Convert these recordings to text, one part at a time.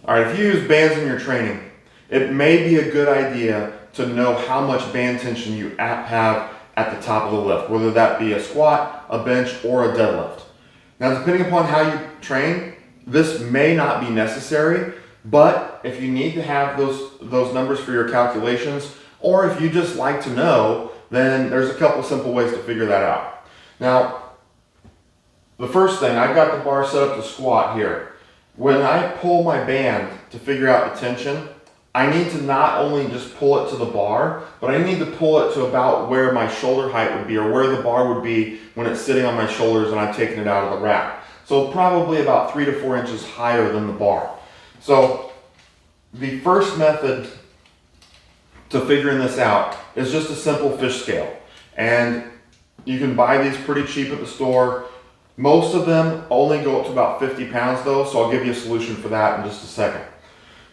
All right, if you use bands in your training, it may be a good idea to know how much band tension you have at the top of the lift, whether that be a squat, a bench, or a deadlift. Now, depending upon how you train, this may not be necessary, but if you need to have those numbers for your calculations, or if you just like to know, then there's a couple simple ways to figure that out. Now, the first thing, I've got the bar set up to squat here. When I pull my band to figure out the tension, I need to not only just pull it to the bar, but I need to pull it to about where my shoulder height would be, or where the bar would be when it's sitting on my shoulders and I've taken it out of the rack. So probably about 3 to 4 inches higher than the bar. So the first method to figuring this out is just a simple fish scale. And you can buy these pretty cheap at the store. Most of them only go up to about 50 pounds though, so I'll give you a solution for that in just a second.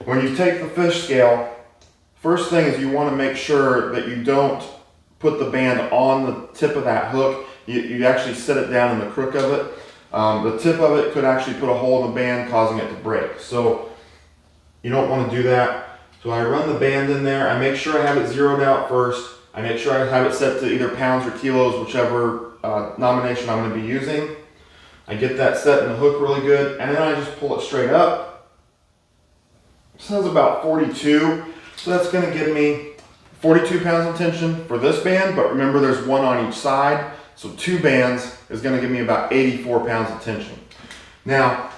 When you take the fish scale, first thing is you want to make sure that you don't put the band on the tip of that hook. You actually set it down in the crook of it. The tip of it could actually put a hole in the band, causing it to break. So you don't want to do that. So I run the band in there. I make sure I have it zeroed out first. I make sure I have it set to either pounds or kilos, whichever nomination I'm going to be using. I get that set in the hook really good, and then I just pull it straight up. This has about 42, so that's going to give me 42 pounds of tension for this band, but remember there's one on each side, so 2 bands is going to give me about 84 pounds of tension. Now,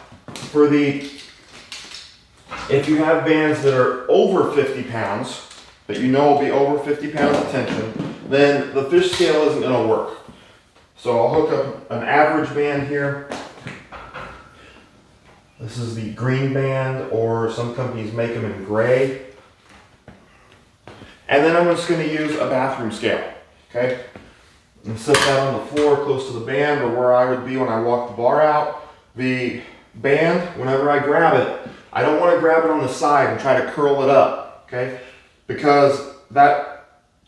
if you have bands that are over 50 pounds, that you know will be over 50 pounds of tension, then the fish scale isn't going to work. So I'll hook up an average band here. This is the green band, or some companies make them in gray. And then I'm just going to use a bathroom scale, okay? And set that on the floor close to the band, or where I would be when I walk the bar out. The band, whenever I grab it, I don't want to grab it on the side and try to curl it up, okay? Because that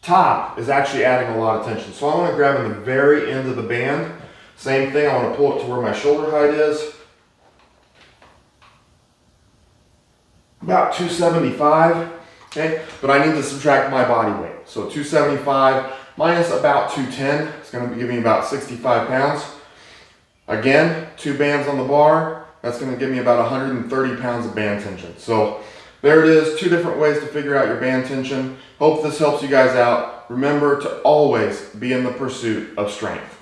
top is actually adding a lot of tension. So I want to grab in the very end of the band. Same thing, I want to pull it to where my shoulder height is. About 275, okay? But I need to subtract my body weight. So 275 minus about 210, it's going to give me about 65 pounds. Again, 2 bands on the bar, that's going to give me about 130 pounds of band tension. So there it is, 2 different ways to figure out your band tension. Hope this helps you guys out. Remember to always be in the pursuit of strength.